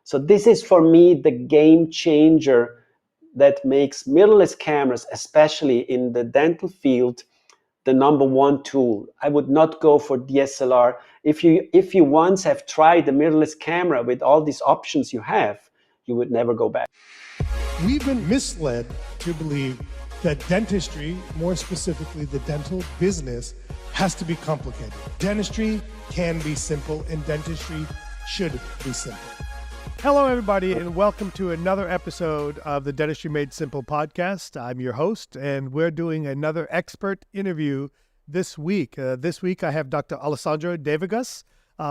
So this is for me the game changer that makes mirrorless cameras, especially in the dental field, the number one tool. I would not go for DSLR. If you once have tried the mirrorless camera with all these options you have, you would never go back. We've been misled to believe that dentistry, more specifically the dental business, has to be complicated. Dentistry can be simple, and dentistry should be simple. Hello, everybody, and welcome to another episode of the Dentistry Made Simple podcast. I'm your host, and we're doing another expert interview this week. This week, I have Dr. Alessandro Devigus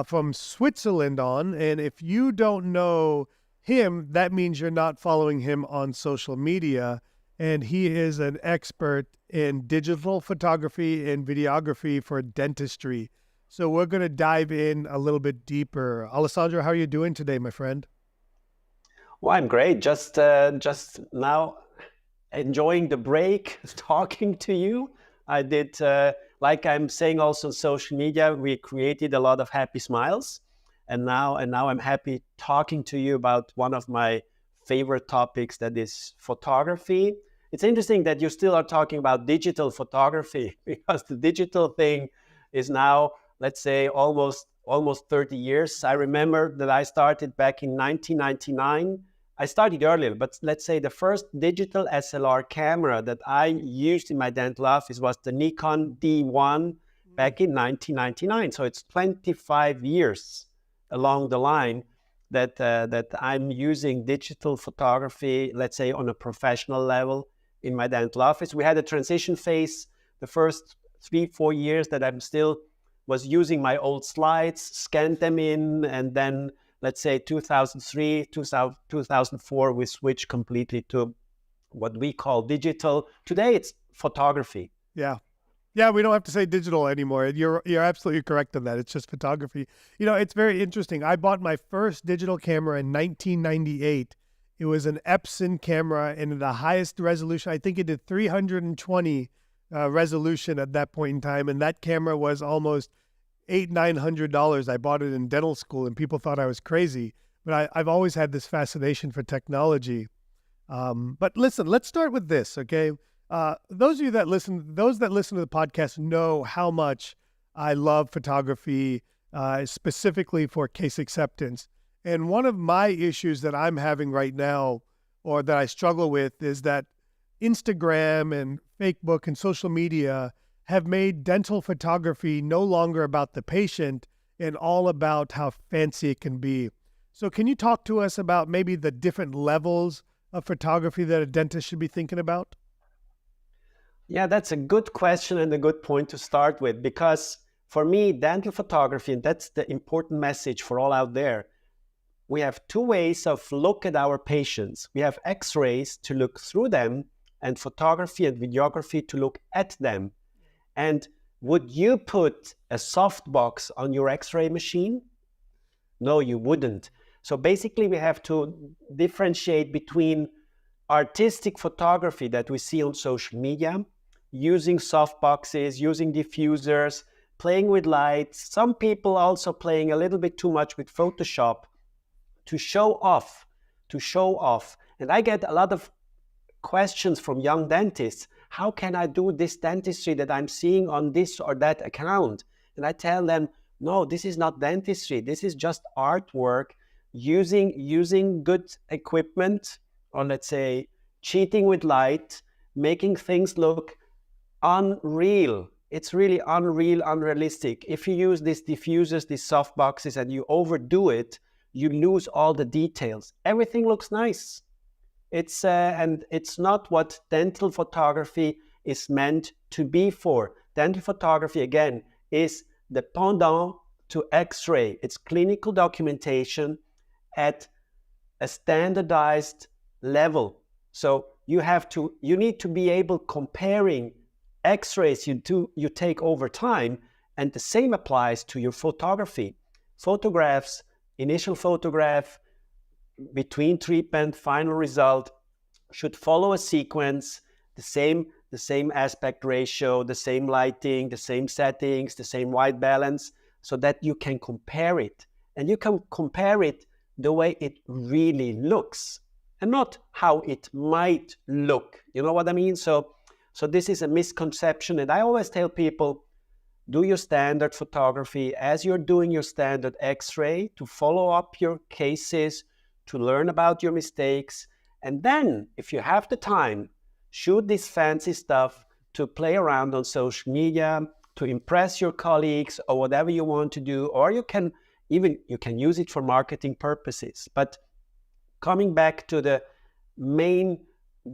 from Switzerland on, and if you don't know him, that means you're not following him on social media, and he is an expert in digital photography and videography for dentistry. So we're going to dive in a little bit deeper. Alessandro, how are you doing today, my friend? Well, I'm great. Just now enjoying the break, talking to you. I did, like I'm saying also on social media, we created a lot of happy smiles. And now I'm happy talking to you about one of my favorite topics, that is photography. It's interesting that you still are talking about digital photography, because the digital thing is now, let's say, almost 30 years. I remember that I started back in 1999. I started earlier, but let's say the first digital SLR camera that I used in my dental office was the Nikon D1 back in 1999. So it's 25 years along the line that I'm using digital photography, let's say on a professional level in my dental office. We had a transition phase the first 3-4 years that I'm still was using my old slides, scanned them in, and then let's say 2003, 2004, we switched completely to what we call digital. Today it's photography. Yeah, we don't have to say digital anymore. You're absolutely correct on that. It's just photography. You know, it's very interesting. I bought my first digital camera in 1998. It was an Epson camera, and the highest resolution, I think it did 320 resolution at that point in time, and that camera was almost $800-900. I bought it in dental school, and people thought I was crazy. But I've always had this fascination for technology. But listen, let's start with this, okay? Those that listen to the podcast know how much I love photography, specifically for case acceptance. And one of my issues that I'm having right now, or that I struggle with, is that Instagram and Facebook and social media have made dental photography no longer about the patient and all about how fancy it can be. So can you talk to us about maybe the different levels of photography that a dentist should be thinking about? Yeah, that's a good question and a good point to start with, because for me, dental photography, and that's the important message for all out there, we have two ways of look at our patients. We have X-rays to look through them, and photography and videography to look at them. And would you put a softbox on your X-ray machine? No, you wouldn't. So basically, we have to differentiate between artistic photography that we see on social media, using softboxes, using diffusers, playing with lights. Some people also playing a little bit too much with Photoshop to show off. And I get a lot of questions from young dentists. How can I do this dentistry that I'm seeing on this or that account? And I tell them, no, this is not dentistry. This is just artwork using good equipment, or let's say cheating with light, making things look unreal. It's really unreal, unrealistic. If you use these diffusers, these softboxes, and you overdo it, you lose all the details. Everything looks nice. And it's not what dental photography is meant to be for. Dental photography, again, is the pendant to X-ray. It's clinical documentation at a standardized level. So you need to be able comparing X-rays you take over time, and the same applies to your photography. Photographs, initial photograph, between treatment, final result, should follow a sequence, the same aspect ratio, the same lighting, the same settings, the same white balance, so that you can compare it. And you can compare it the way it really looks and not how it might look. You know what I mean? So this is a misconception. And I always tell people, do your standard photography as you're doing your standard X-ray to follow up your cases, to learn about your mistakes. And then, if you have the time, shoot this fancy stuff to play around on social media, to impress your colleagues or whatever you want to do, or you can use it for marketing purposes. But coming back to the main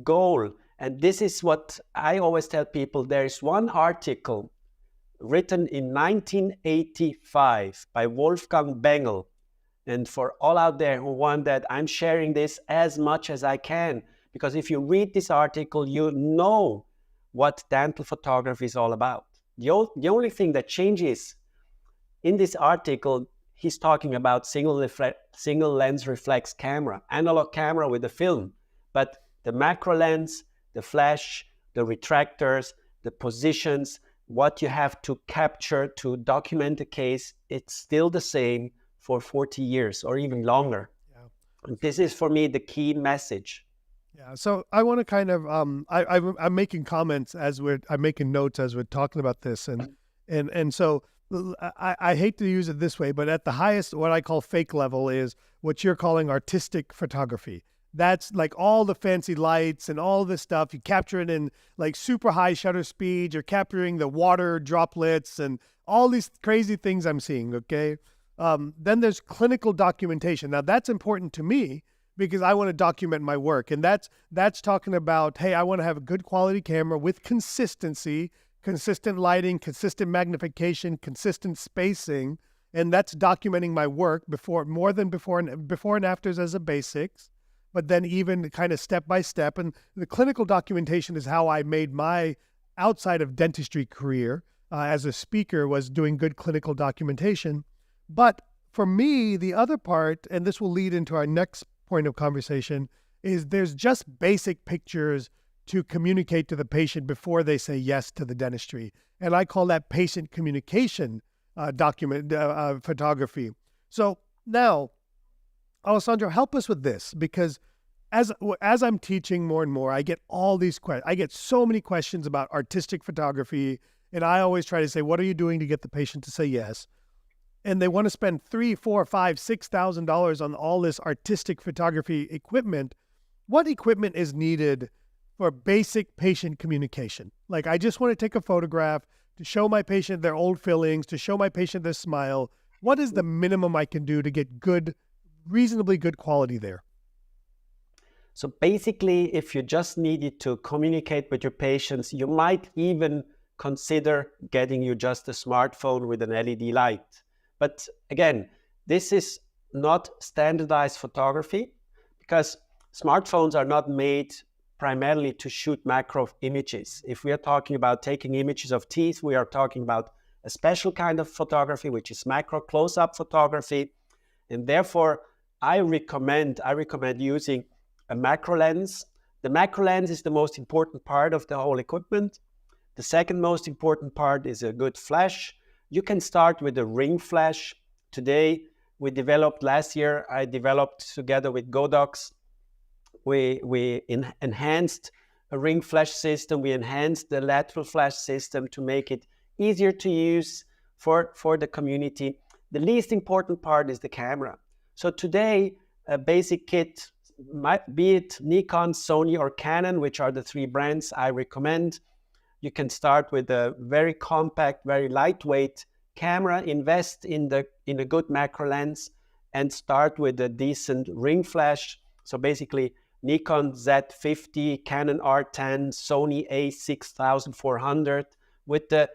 goal, and this is what I always tell people, there is one article written in 1985 by Wolfgang Bengel. And for all out there who want that, I'm sharing this as much as I can, because if you read this article, you know what dental photography is all about. The only thing that changes in this article, he's talking about single lens reflex camera, analog camera with a film. But the macro lens, the flash, the retractors, the positions, what you have to capture to document the case, it's still the same for 40 years or even longer. Yeah. And this is for me the key message. Yeah. So I want to kind of I'm making comments I'm making notes as we're talking about this, and so I hate to use it this way, but at the highest, what I call fake level is what you're calling artistic photography. That's like all the fancy lights and all this stuff. You capture it in like super high shutter speed. You're capturing the water droplets and all these crazy things I'm seeing. Okay. Then there's clinical documentation. Now that's important to me because I want to document my work. And that's talking about, hey, I want to have a good quality camera with consistency, consistent lighting, consistent magnification, consistent spacing. And that's documenting my work before and afters as a basics, but then even kind of step by step. And the clinical documentation is how I made my outside of dentistry career as a speaker, was doing good clinical documentation. But for me, the other part, and this will lead into our next point of conversation, is there's just basic pictures to communicate to the patient before they say yes to the dentistry. And I call that patient communication photography. So now, Alessandro, help us with this, because as I'm teaching more and more, I get all these questions. I get so many questions about artistic photography, and I always try to say, what are you doing to get the patient to say yes? And they want to spend $3,000, $4,000, $5,000, $6,000 on all this artistic photography equipment. What equipment is needed for basic patient communication? Like, I just want to take a photograph to show my patient their old fillings, to show my patient their smile. What is the minimum I can do to get good, reasonably good quality there? So basically, if you just needed to communicate with your patients, you might even consider getting you just a smartphone with an LED light. But again, this is not standardized photography, because smartphones are not made primarily to shoot macro images. If we are talking about taking images of teeth, we are talking about a special kind of photography, which is macro close-up photography. And therefore, I recommend using a macro lens. The macro lens is the most important part of the whole equipment. The second most important part is a good flash. You can start with a ring flash. Today, last year, I developed together with Godox, we enhanced a ring flash system. We enhanced the lateral flash system to make it easier to use for the community. The least important part is the camera. So today, a basic kit, be it Nikon, Sony, or Canon, which are the three brands I recommend. You can start with a very compact, very lightweight camera, invest in a good macro lens, and start with a decent ring flash. So basically, Nikon Z50, Canon R10, Sony A6400 with the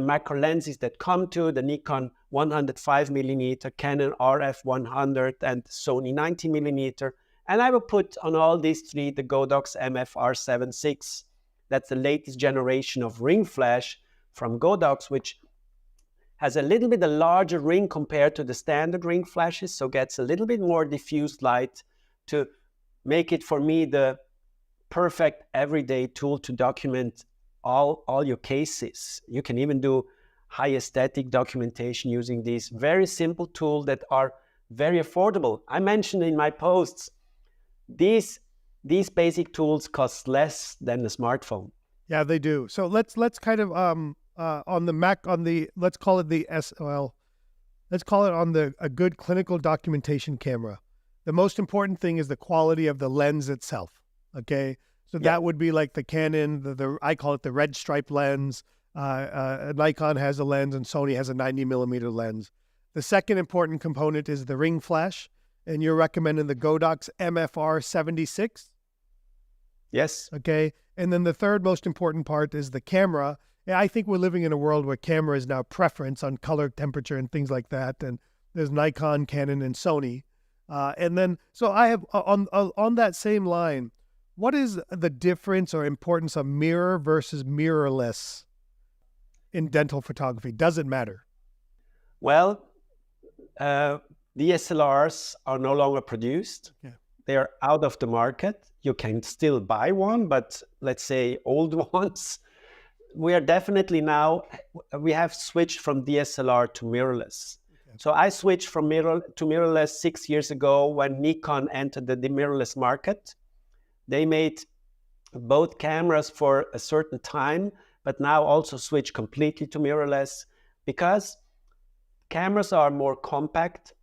macro lenses that come to the Nikon 105mm, Canon RF 100, and Sony 90mm. And I will put on all these three the Godox MFR76. That's the latest generation of ring flash from Godox, which has a little bit a larger ring compared to the standard ring flashes, so gets a little bit more diffused light to make it, for me, the perfect everyday tool to document all your cases. You can even do high aesthetic documentation using these very simple tools that are very affordable. I mentioned in my posts, these basic tools cost less than a smartphone. Yeah, they do. So let's kind of on the Mac on the let's call it the let's call it on a good clinical documentation camera. The most important thing is the quality of the lens itself. Okay, so that would be like the Canon, the I call it the red stripe lens. Nikon has a lens and Sony has a 90mm lens. The second important component is the ring flash, and you're recommending the Godox MFR 76. Yes. Okay. And then the third most important part is the camera. Yeah, I think we're living in a world where camera is now preference on color, temperature, and things like that. And there's Nikon, Canon, and Sony. And then, so I have on that same line, what is the difference or importance of mirror versus mirrorless in dental photography? Does it matter? Well, DSLRs are no longer produced. Yeah. They are out of the market. You can still buy one, but let's say old ones. We are definitely now, we have switched from DSLR to mirrorless. Okay. So I switched from mirrorless 6 years ago when Nikon entered the mirrorless market. They made both cameras for a certain time, but now also switch completely to mirrorless because cameras are more compact.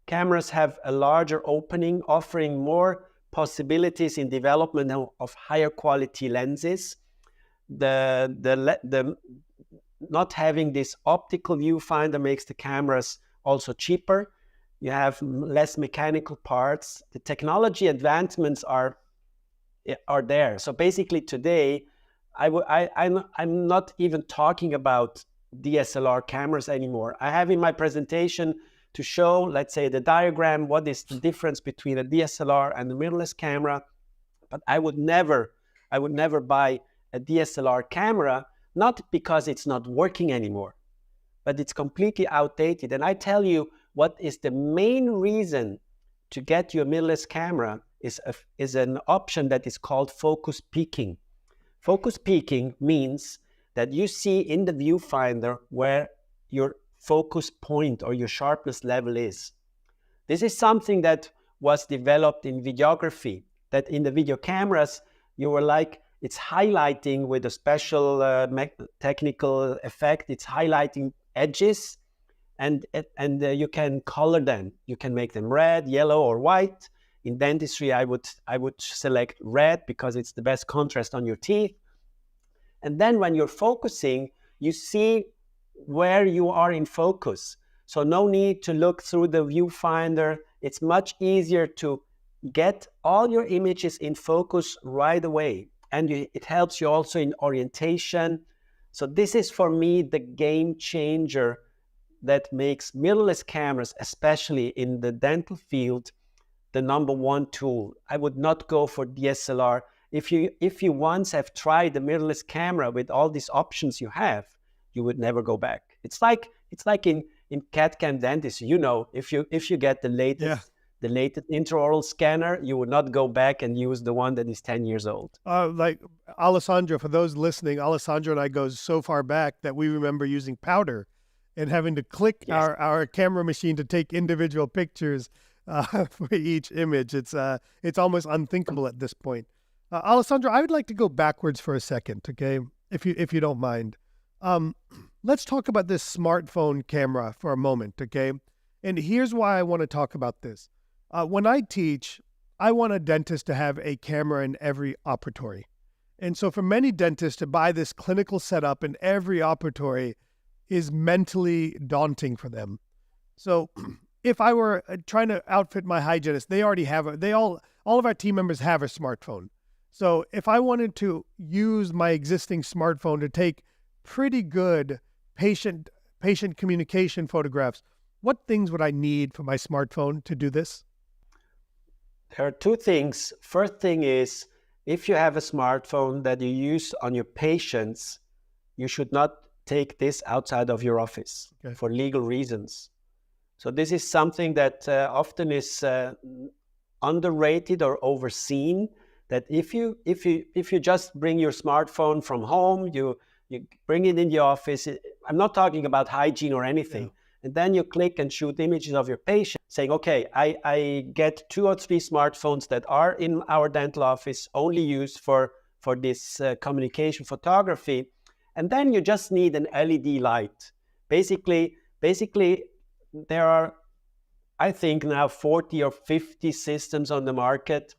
Cameras have a larger opening, offering more possibilities in development of higher quality lenses. The not having this optical viewfinder makes the cameras also cheaper. You have less mechanical parts. The technology advancements are there. So basically today, I'm not even talking about DSLR cameras anymore. I have in my presentation to show, let's say, the diagram, what is the difference between a DSLR and a mirrorless camera. But I would never buy a DSLR camera, not because it's not working anymore, but it's completely outdated. And I tell you what is the main reason to get your mirrorless camera is an option that is called focus peaking. Focus peaking means that you see in the viewfinder where your focus point or your sharpness level is. This is something that was developed in videography, that in the video cameras, you were like, it's highlighting with a special technical effect, it's highlighting edges, and you can color them. You can make them red, yellow, or white. In dentistry, I would select red because it's the best contrast on your teeth. And then when you're focusing, you see where you are in focus. So no need to look through the viewfinder. It's much easier to get all your images in focus right away. And it helps you also in orientation. So this is for me the game changer that makes mirrorless cameras, especially in the dental field, the number one tool. I would not go for DSLR. If you once have tried the mirrorless camera with all these options you have, you would never go back. It's like in CAD/CAM dentistry. You know, if you get the latest intraoral scanner, you would not go back and use the one that is 10 years old. Like Alessandro, for those listening, Alessandro and I go so far back that we remember using powder and having to click our camera machine to take individual pictures for each image. It's almost unthinkable at this point. Alessandro, I would like to go backwards for a second, okay? If you don't mind. Let's talk about this smartphone camera for a moment, okay? And here's why I want to talk about this. When I teach, I want a dentist to have a camera in every operatory. And so for many dentists to buy this clinical setup in every operatory is mentally daunting for them. So if I were trying to outfit my hygienist, they already have all of our team members have a smartphone. So if I wanted to use my existing smartphone to take pretty good patient communication photographs, what things would I need for my smartphone to do this? There are two things. First thing is, if you have a smartphone that you use on your patients, you should not take this outside of your office for legal reasons. So this is something that often is underrated or overseen. That if you just bring your smartphone from home, you bring it in the office. I'm not talking about hygiene or anything, And then you click and shoot images of your patient saying, okay, I get 2 or 3 smartphones that are in our dental office only used for this communication photography. And then you just need an LED light. Basically, there are, I think now 40 or 50 systems on the market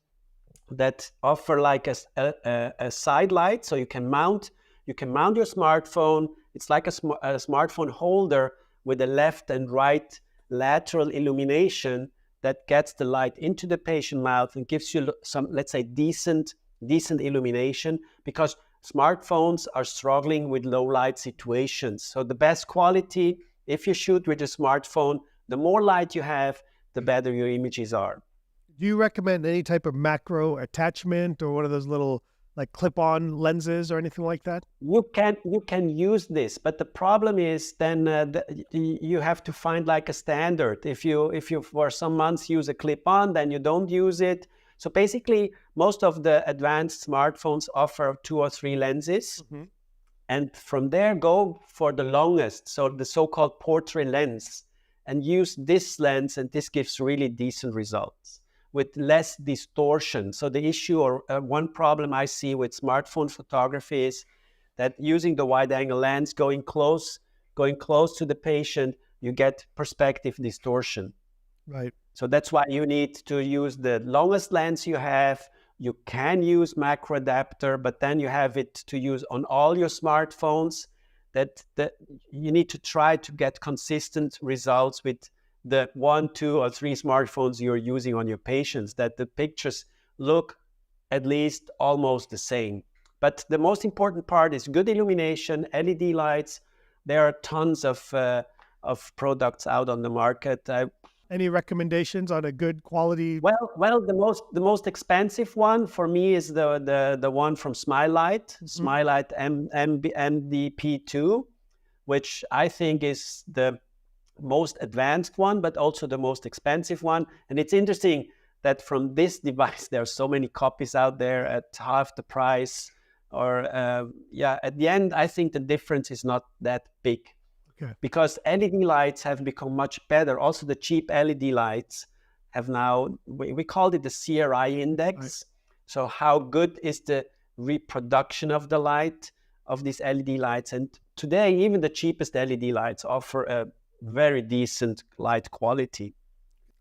that offer like a side light, so you can mount your smartphone. It's like a smartphone holder with a left and right lateral illumination that gets the light into the patient mouth and gives you some, let's say, decent illumination, because smartphones are struggling with low light situations. So the best quality, if you shoot with a smartphone, the more light you have, the better your images are. Do you recommend any type of macro attachment or one of those little like clip-on lenses or anything like that? You can use this, but the problem is then you have to find like a standard. If you for some months use a clip-on, then you don't use it. So basically, most of the advanced smartphones offer 2 or 3 lenses, and from there go for the longest, so the so-called portrait lens, and use this lens, and this gives really decent results with less distortion. So the issue, or one problem I see with smartphone photography, is that using the wide-angle lens, going close to the patient, you get perspective distortion. Right. So that's why you need to use the longest lens you have. You can use macro adapter, but then you have it to use on all your smartphones. That you need to try to get consistent results with the 1, 2, or 3 smartphones you're using on your patients, that the pictures look at least almost the same. But the most important part is good illumination, LED lights. There are tons of products out on the market. Any recommendations on a good quality? Well, the most expensive one for me is the one from Smilelight, Smilelight MDP2, which I think is the most advanced one, but also the most expensive one. And it's interesting that from this device, there are so many copies out there at half the price. Or at the end, I think the difference is not that big. Okay. Because LED lights have become much better. Also, the cheap LED lights have now, we called it the CRI index. Right. So how good is the reproduction of the light of these LED lights? And today, even the cheapest LED lights offer a very decent light quality.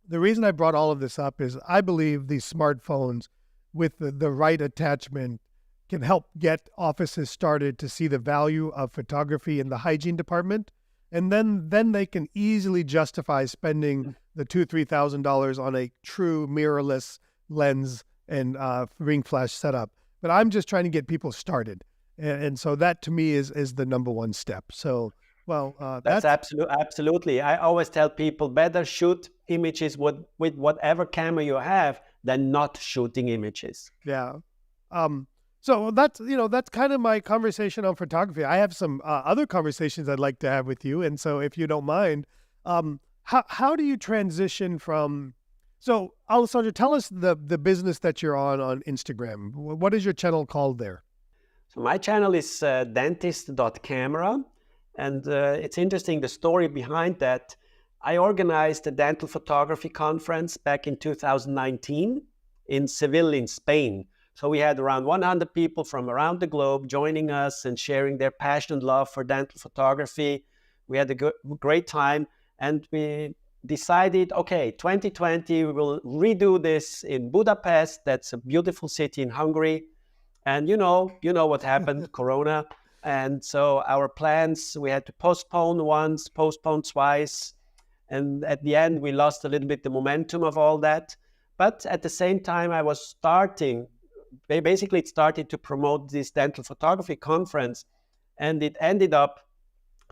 The reason I brought all of this up is I believe these smartphones with the right attachment can help get offices started to see the value of photography in the hygiene department. And then they can easily justify spending the $2,000-3,000 on a true mirrorless lens and ring flash setup. But I'm just trying to get people started. And so that to me is the number one step. So, well, that's absolutely. I always tell people better shoot images with whatever camera you have than not shooting images. Yeah. So that's kind of my conversation on photography. I have some other conversations I'd like to have with you. And so if you don't mind, how do you transition from, so Alessandro, tell us the business that you're on Instagram. What is your channel called there? So my channel is dentist.camera. And it's interesting, the story behind that. I organized a dental photography conference back in 2019 in Seville, in Spain. So we had around 100 people from around the globe joining us and sharing their passion and love for dental photography. We had a great time, and we decided, okay, 2020, we will redo this in Budapest. That's a beautiful city in Hungary. And you know what happened, Corona. And so our plans, we had to postpone once, postpone twice. And at the end, we lost a little bit the momentum of all that. But at the same time, it started to promote this dental photography conference. And it ended up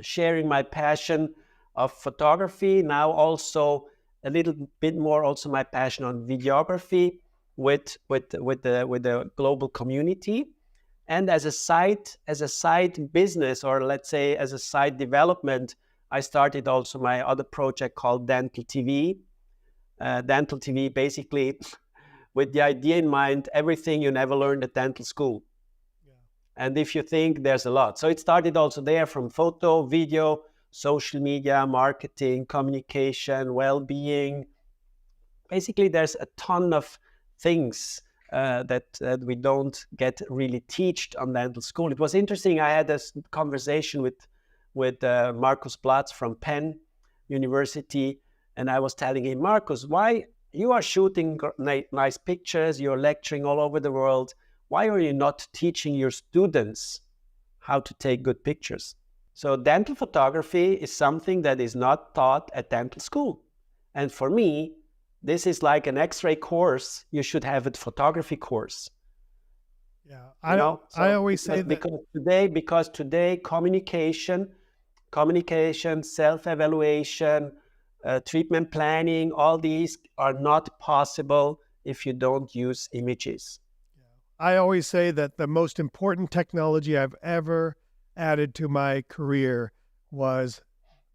sharing my passion of photography. Now also a little bit more also my passion on videography with the global community. And as a side business, or let's say as a side development, I started also my other project called Dental TV. Dental TV, basically, with the idea in mind, everything you never learned at dental school. Yeah. And if you think, there's a lot. So it started also there from photo, video. social media, marketing, communication, well-being. Basically, there's a ton of things that we don't get really taught on dental school. It was interesting. I had this conversation with Markus Platz from Penn University, and I was telling him, Markus, why you are shooting nice pictures, you're lecturing all over the world. Why are you not teaching your students how to take good pictures? So dental photography is something that is not taught at dental school. And for me, this is like an X-ray course. You should have a photography course. Yeah, I always say that because today communication, self-evaluation, treatment planning, all these are not possible if you don't use images. I always say that the most important technology I've ever added to my career was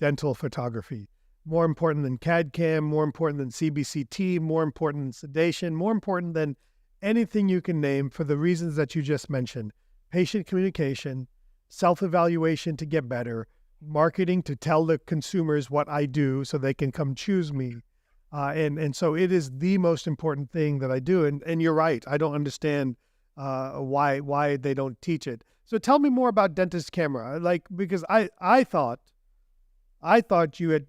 dental photography. More important than CAD CAM, more important than CBCT, more important than sedation, more important than anything you can name for the reasons that you just mentioned. Patient communication, self-evaluation to get better, marketing to tell the consumers what I do so they can come choose me. And so it is the most important thing that I do. And you're right, I don't understand why they don't teach it. So tell me more about Dentist Camera, because I thought you had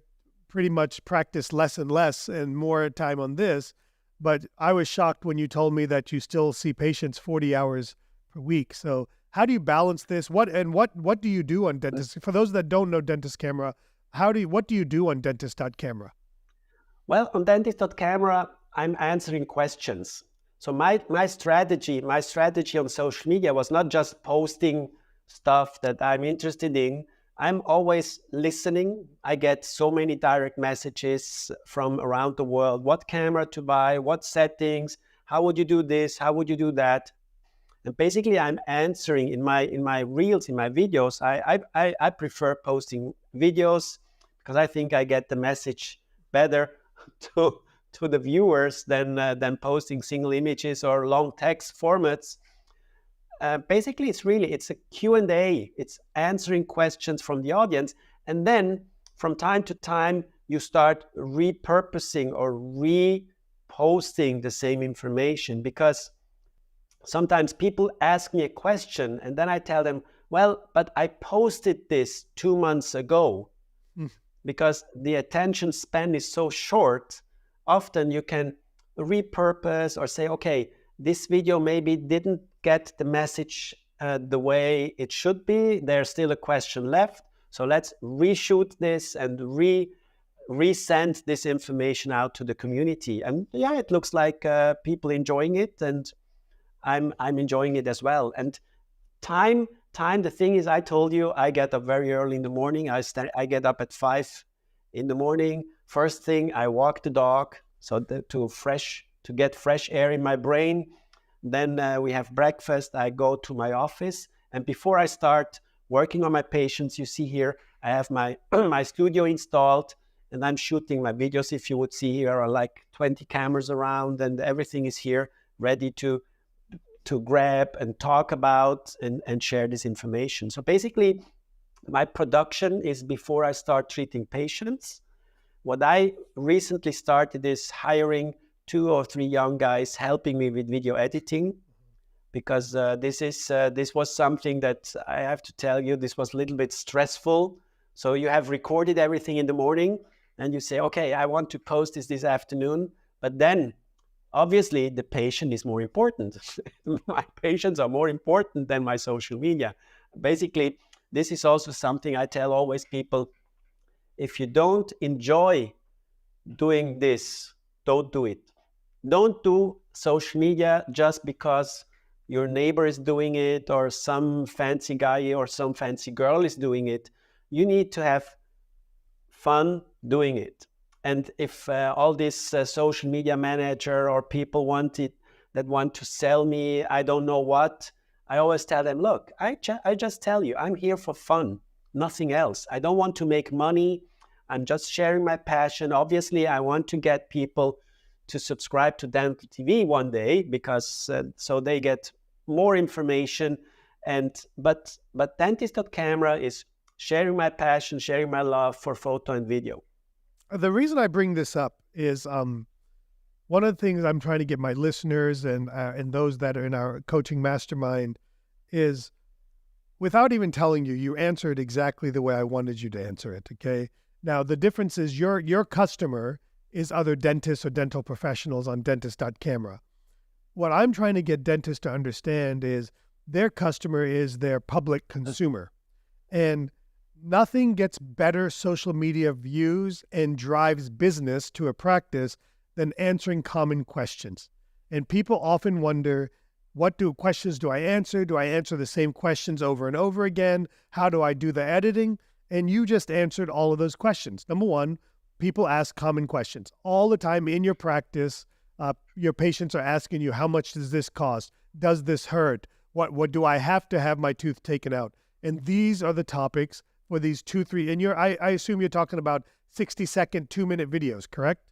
pretty much practiced less and less and more time on this, but I was shocked when you told me that you still see patients 40 hours per week. So how do you balance this? What do you do on Dentist? For those that don't know Dentist Camera, what do you do on Dentist.camera? Well, on Dentist.camera, I'm answering questions. So my strategy on social media was not just posting stuff that I'm interested in. I'm always listening. I get so many direct messages from around the world. What camera to buy? What settings? How would you do this? How would you do that? And basically, I'm answering in my reels, in my videos. I prefer posting videos because I think I get the message better to the viewers than posting single images or long text formats. Basically, it's a Q&A. It's answering questions from the audience. And then from time to time, you start repurposing or reposting the same information, because sometimes people ask me a question and then I tell them, well, but I posted this 2 months ago. Because the attention span is so short. Often you can repurpose or say, okay, this video maybe didn't get the message the way it should be. There's still a question left. So let's reshoot this and resend this information out to the community. And yeah, it looks like people enjoying it, and I'm enjoying it as well. And time, the thing is, I told you, I get up very early in the morning. I get up at 5 in the morning. First thing, I walk the dog to get fresh air in my brain. Then we have breakfast. I go to my office, and before I start working on my patients, you see here, I have my my studio installed, and I'm shooting my videos. If you would see, here are like 20 cameras around, and everything is here ready to grab and talk about and share this information. So basically, my production is before I start treating patients. What I recently started is hiring 2 or 3 young guys helping me with video editing, because this was something that I have to tell you, this was a little bit stressful. So you have recorded everything in the morning and you say, okay, I want to post this afternoon, but then obviously the patient is more important. My patients are more important than my social media. Basically, this is also something I tell always people: if you don't enjoy doing this, don't do it. Don't do social media just because your neighbor is doing it or some fancy guy or some fancy girl is doing it. You need to have fun doing it. And if all this social media manager or people want to sell me, I don't know what, I always tell them, look, I just tell you, I'm here for fun, nothing else. I don't want to make money. I'm just sharing my passion. Obviously, I want to get people to subscribe to Dental TV one day, because so they get more information. But Dentist.camera is sharing my passion, sharing my love for photo and video. The reason I bring this up is one of the things I'm trying to get my listeners and those that are in our coaching mastermind is, without even telling you, you answered exactly the way I wanted you to answer it, okay? Now, the difference is your customer is other dentists or dental professionals on dentist.camera. What I'm trying to get dentists to understand is their customer is their public consumer. And nothing gets better social media views and drives business to a practice than answering common questions. And people often wonder, what questions do I answer? Do I answer the same questions over and over again? How do I do the editing? And you just answered all of those questions. Number one, people ask common questions all the time in your practice. Your patients are asking you, how much does this cost? Does this hurt? What do I have to have my tooth taken out? And these are the topics for these 2-3, and I assume you're talking about 60-second, 2-minute videos, correct?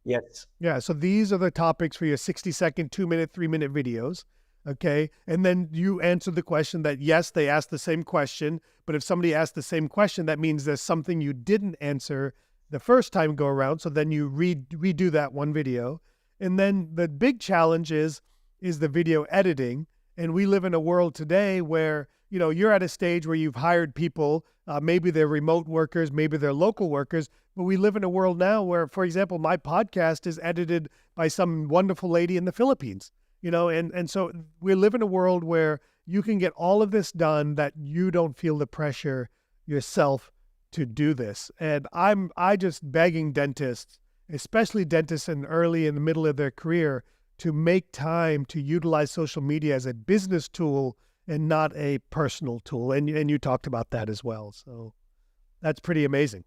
Yes. Yeah, so these are the topics for your 60-second, 2-minute, 3-minute videos, okay? And then you answer the question that, yes, they asked the same question, but if somebody asked the same question, that means there's something you didn't answer the first time go around, so then you redo that one video. And then the big challenge is the video editing, and we live in a world today where, you know, you're at a stage where you've hired people, maybe they're remote workers, maybe they're local workers, but we live in a world now where, for example, my podcast is edited by some wonderful lady in the Philippines, you know, and so we live in a world where you can get all of this done that you don't feel the pressure yourself to do this. And I just begging dentists, especially dentists in the middle of their career, to make time to utilize social media as a business tool and not a personal tool. And you talked about that as well. So that's pretty amazing.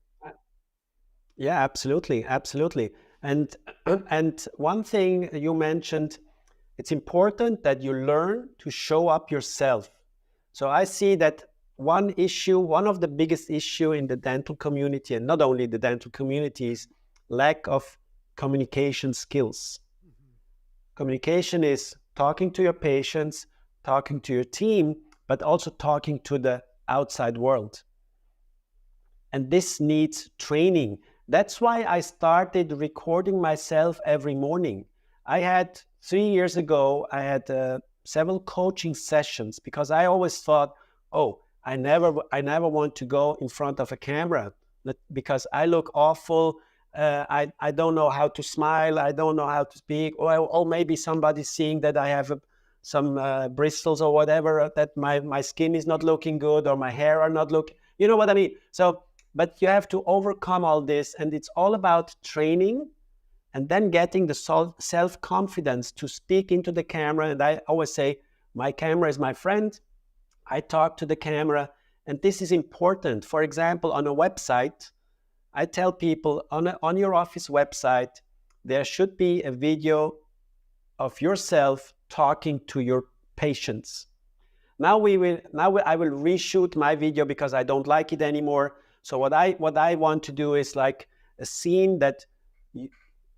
Yeah, absolutely. Absolutely. And one thing you mentioned, it's important that you learn to show up yourself. So I see that one of the biggest issue in the dental community, and not only the dental community, is lack of communication skills. Communication is talking to your patients, talking to your team, but also talking to the outside world. And this needs training. That's why I started recording myself every morning. 3 years ago, I had several coaching sessions because I always thought, oh, I never want to go in front of a camera because I look awful. I don't know how to smile. I don't know how to speak. Or maybe somebody's seeing that I have some bristles or whatever, that my skin is not looking good or my hair are not looking, you know what I mean? So, but you have to overcome all this, and it's all about training and then getting the self-confidence to speak into the camera. And I always say, my camera is my friend. I talk to the camera, and this is important. For example, on a website, I tell people on your office website, there should be a video of yourself talking to your patients. Now I will reshoot my video because I don't like it anymore. So what I want to do is like a scene that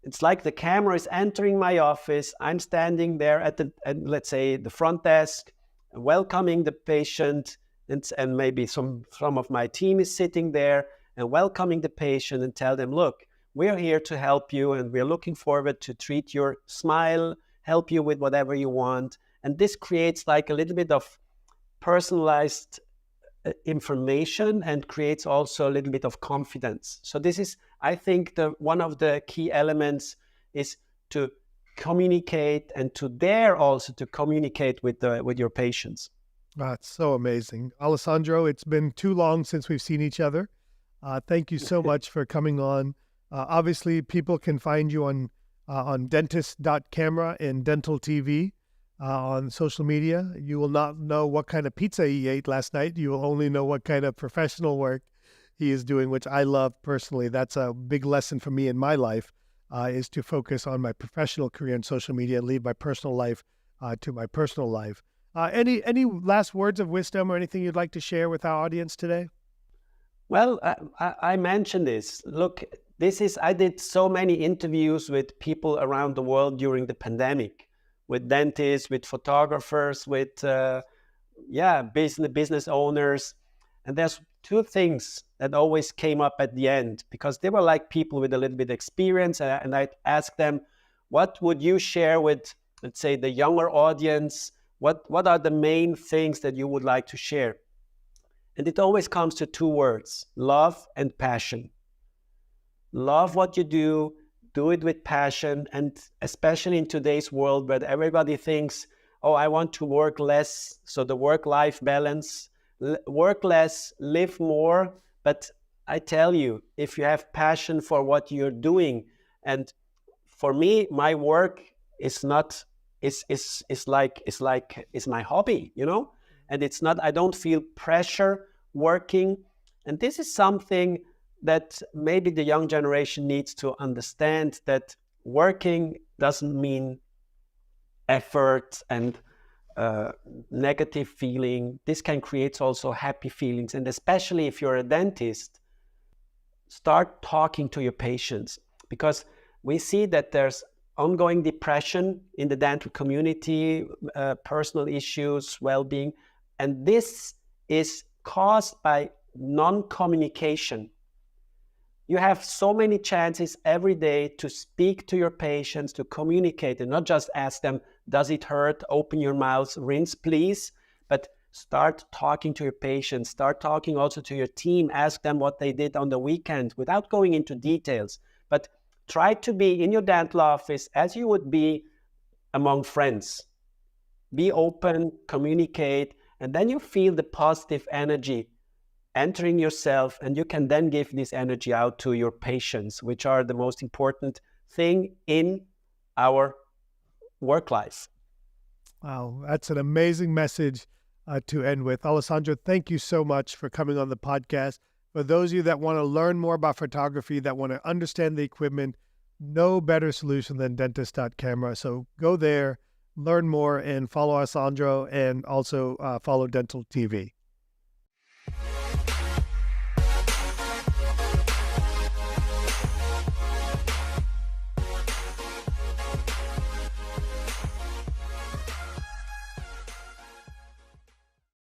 it's like the camera is entering my office. I'm standing there at let's say the front desk, welcoming the patient, and maybe some of my team is sitting there and welcoming the patient and tell them, look, we're here to help you and we're looking forward to treat your smile, help you with whatever you want. And this creates like a little bit of personalized information and creates also a little bit of confidence. So this is, I think, one of the key elements is to communicate and to dare also to communicate with your patients. That's so amazing. Alessandro, it's been too long since we've seen each other. Thank you so much for coming on. Obviously, people can find you on dentist.camera and dental TV on social media. You will not know what kind of pizza he ate last night. You will only know what kind of professional work he is doing, which I love personally. That's a big lesson for me in my life, is to focus on my professional career in social media and leave my personal life to my personal life. Any last words of wisdom or anything you'd like to share with our audience today? Well, I mentioned this. Look, I did so many interviews with people around the world during the pandemic, with dentists, with photographers, with business owners. And there's two things that always came up at the end, because they were like people with a little bit of experience. And I'd ask them, what would you share with, let's say, the younger audience? What are the main things that you would like to share? And it always comes to two words: love and passion. Love what you do it with passion. And especially in today's world where everybody thinks, oh, I want to work less, so the work-life balance, work less, live more. But I tell you, if you have passion for what you're doing, and for me, my work is not, is my hobby, you know? And it's not, I don't feel pressure working. And this is something that maybe the young generation needs to understand, that working doesn't mean effort and negative feeling. This can create also happy feelings. And especially if you're a dentist, start talking to your patients, because we see that there's ongoing depression in the dental community, personal issues, well-being, and this is caused by non-communication. You have so many chances every day to speak to your patients, to communicate, and not just ask them, does it hurt? Open your mouth, rinse please. But start talking to your patients, start talking also to your team, ask them what they did on the weekend without going into details. But try to be in your dental office as you would be among friends. Be open, communicate, and then you feel the positive energy entering yourself, and you can then give this energy out to your patients, which are the most important thing in our work life. Wow, that's an amazing message to end with. Alessandro, thank you so much for coming on the podcast. For those of you that want to learn more about photography, that want to understand the equipment, no better solution than dentist.camera. So go there, learn more, and follow Alessandro, and also follow Dental TV.